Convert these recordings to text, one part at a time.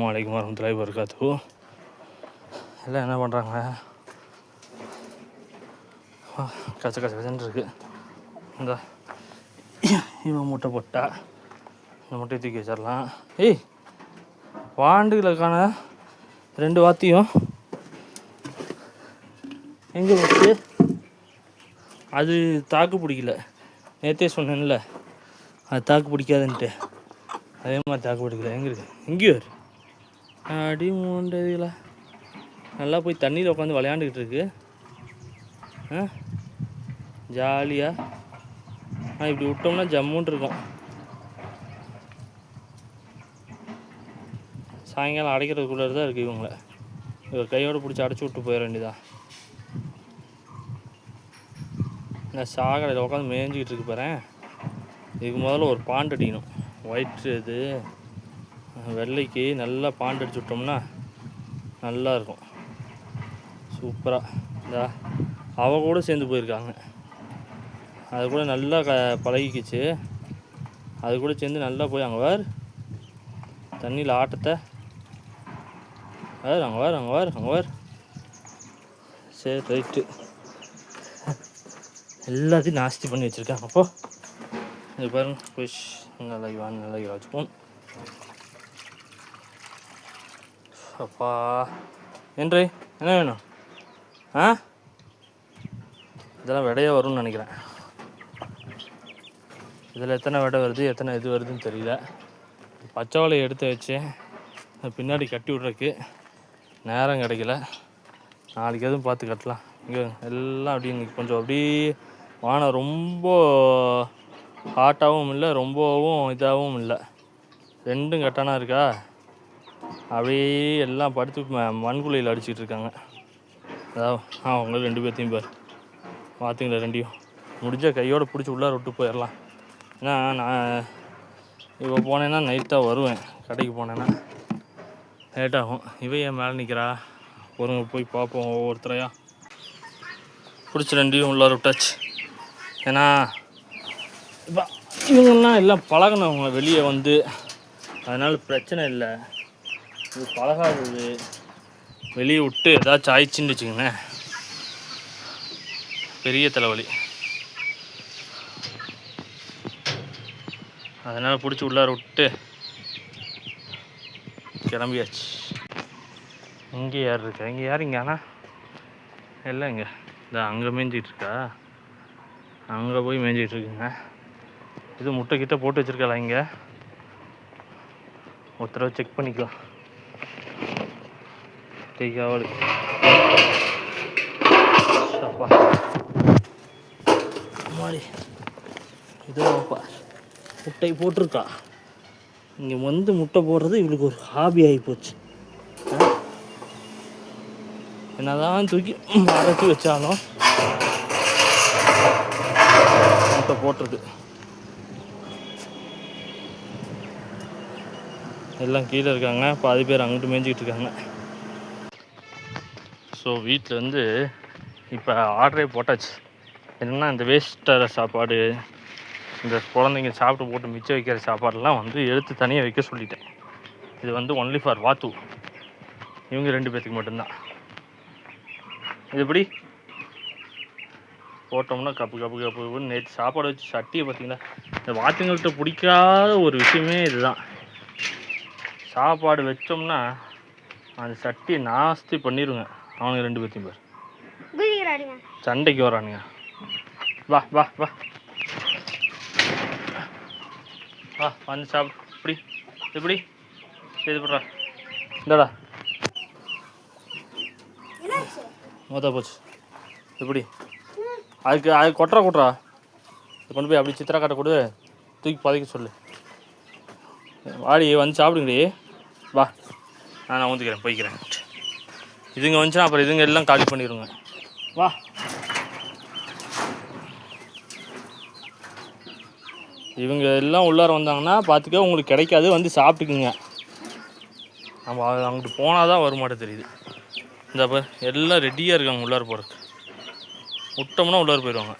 அஸ்ஸலாமு அலைக்கும் வரஹ்மத்துல்லாஹி வபரகாத்துஹு. எல்லாம் என்ன பண்ணுறாங்க? கச்ச கச்சன்னு இருக்கு. இந்த இவன் முட்டை போட்டா இந்த முட்டையை தூக்கி வச்சிடலாம். ஏய், வாண்டுகளுக்கான 2 வாத்தியும் எங்கே போச்சு? அது தாக்கு பிடிக்கல. நேற்றே சொன்னேன்ல, அது தாக்கு பிடிக்காதுன்ட்டு. அதே மாதிரி தாக்கு பிடிக்கல. எங்கே இருக்குது? இங்கேயும் அடி மூண்டதில் நல்லா போய் தண்ணியில் உட்காந்து விளையாண்டுக்கிட்டு இருக்கு. ஜாலியாக. இப்படி விட்டோம்னா ஜம்முன்னு இருக்கும். சாயங்காலம் அடைக்கிறதுக்குள்ளே தான் இருக்குது இவங்கள. இவர் கையோடு பிடிச்சி அடைச்சி விட்டு போயிட வேண்டியதான். நான் சாக்கடையில் உட்காந்து மேய்ஞ்சிக்கிட்டு இருக்கு பாறேன். இதுக்கு முதல்ல ஒரு பாண்டு அடிக்கணும். ஒயிட் இது வெள்ளைக்கு நல்லா பாண்டு அடிச்சு விட்டோம்னா நல்லாயிருக்கும். சூப்பராக இந்த அவ கூட சேர்ந்து போயிருக்காங்க. அது கூட நல்லா பழகிக்கிச்சு. அது கூட சேர்ந்து நல்லா போய் அங்கே தண்ணியில் ஆட்டத்தை அங்கே சரி ரைட்டு. எல்லாத்தையும் நாஸ்தி பண்ணி வச்சுருக்காங்க. அப்போ இது பாருங்க, ஃபிஷ் நல்லா வச்சுப்போம். அப்பா என்று என்ன வேணும்? இதெல்லாம் விடையே வரும்னு நினைக்கிறேன். இதில் எத்தனை விடை வருது, எத்தனை இது வருதுன்னு தெரியல. பச்சை வலையை எடுத்து வச்சு பின்னாடி கட்டி விட்றதுக்கு நேரம் கிடைக்கல. நாளைக்கு எதுவும் பார்த்து கட்டலாம். இங்கே எல்லாம் அப்படி இன்னைக்கு கொஞ்சம் அப்படியே வானம் ரொம்ப ஹாட்டாகவும் இல்லை, ரொம்பவும் இதாகவும் இல்லை. ரெண்டும் கட்டானா இருக்கா. அப்படியே எல்லாம் படுத்து மண்குழியில் அடிச்சுட்டு இருக்காங்க. அதாவது அவங்க 2 பேர்த்தையும் பார் பார்த்துங்களா. 2ஐயும் முடிஞ்சால் கையோடு பிடிச்சி உள்ளார விட்டு போயிடலாம். ஏன்னா நான் இப்போ போனேன்னா நைட்டாக வருவேன். கடைக்கு போனேன்னா லேட்டாகும். இவன் ஏன் மேலே நிற்கிறா? பொறுங்க போய் பார்ப்போம். ஒவ்வொருத்தரையா பிடிச்சி 2ஐயும் உள்ளார விட்டாச்சு. ஏன்னா இப்போ இவங்கெல்லாம் எல்லாம் பழகினவங்க வெளியே வந்து, அதனால் பிரச்சனை இல்லை. இது பழகாதது வெளியே விட்டு ஏதாச்சும் ஆயிடுச்சுன்னு வச்சுக்கோங்களேன், பெரிய தலைவலி. அதனால் பிடிச்சி உள்ளார விட்டு கிளம்பியாச்சு. இங்கே யார் இருக்கா? இங்கே யார்? இங்கே ஆனால் இல்லை, இங்கே இந்த அங்கே மேய்ஞ்சிட்டு இருக்கா. அங்கே போய் மேய்ஞ்சிட்டு இருக்குங்க. இது முட்டை கிட்ட போட்டு வச்சுருக்காளா? இங்கே ஒரு தடவை செக் பண்ணிக்கலாம். கையாவடு அப்பா மாடி இதோப்பா முட்டை போட்டிருக்கா. இங்கே வந்து முட்டை போடுறது இவளுக்கு ஒரு ஹாபி ஆகி போச்சு. என்னதான் தூக்கி அரைச்சி வச்சாலும் முட்டை போட்டிருக்கு. எல்லாம் கீழே இருக்காங்க. பாதி பேர் அங்கிட்டு மேய்ஞ்சிக்கிட்டு இருக்காங்க. ஸோ வீட்டில் வந்து இப்போ ஆர்டரே போட்டாச்சு. என்னென்னா இந்த வேஸ்டர் சாப்பாடு, இந்த குழந்தைங்க சாப்பிட்டு போட்டு மிச்சம் வைக்கிற சாப்பாடெல்லாம் வந்து எடுத்து தனியாக வைக்க சொல்லிட்டேன். இது வந்து ஒன்லி ஃபார் வாத்து. இவங்க 2 பேர்த்துக்கு மட்டும்தான். இது எப்படி போட்டோம்னா கப்பு கப்பு கப்பு நேற்று சாப்பாடு வச்சு சட்டியை பார்த்தீங்களா. இந்த வாத்துங்கள்கிட்ட பிடிக்காத ஒரு விஷயமே இதுதான். சாப்பாடு வச்சோம்னா அந்த சட்டியை நாஸ்தி பண்ணிடுங்க. அவனுங்க 2 பேர்த்தையும் பேர் சண்டைக்கு வரானுங்க. வா வா வா வா வந்து சாப்பிடு. இப்படி இது பண்ணுறா. இந்தாடா மொத்தம் போச்சு. இப்படி அது கொட்டுறா கொண்டு போய் அப்படி சித்திரா காட்ட கொடு, தூக்கி பதைக்க சொல்லு. வாடி வந்து சாப்பிடுங்கடி. வா நான் ஊற்றிக்கிறேன், போய்க்கிறேன். இதுங்க வந்துச்சுன்னா அப்புறம் இதுங்க எல்லாம் காலி பண்ணிடுங்க. வா இவங்க எல்லாம் உள்ளார வந்தாங்கன்னா பார்த்துக்க, உங்களுக்கு கிடைக்காது. வந்து சாப்பிட்டுக்குங்க. நம்ம அங்கிட்டு போனால் தான் வருமாட்டம் தெரியுது. இந்த எல்லாம் ரெடியாக இருக்காங்க உள்ளார போகிறதுக்கு. விட்டோம்னா உள்ளார போயிடுவாங்க.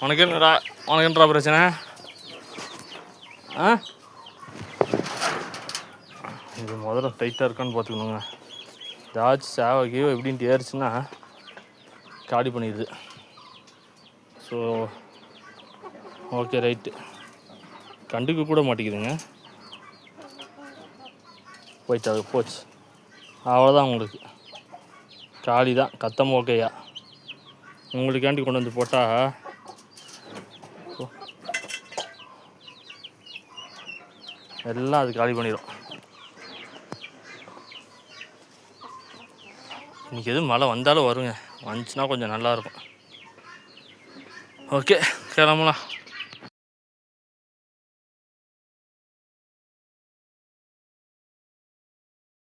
உனக்கு என்னடா பிரச்சனை? இது முதல்ல டைட்டாக இருக்கான்னு பார்த்துக்கணுங்க. ஏதாச்சும் சேவைக்கையோ எப்படின்ட்டு ஏறிச்சுன்னா காலி பண்ணிடுது. ஸோ ஓகே ரைட்டு, கண்டுக்க கூட மாட்டேங்குதுங்க. போயிட்டு அது போச்சு, அவ்வளோதான். உங்களுக்கு காலி தான், கத்தம் ஓகேயா. உங்களுக்காண்டி கொண்டு வந்து போட்டால் எல்லாம் அது காலி பண்ணிடும். இன்றைக்கி எதுவும் மழை வந்தாலும் வருங்க, வந்துச்சுன்னா கொஞ்சம் நல்லாயிருக்கும். ஓகே, கிளம்பலாம்.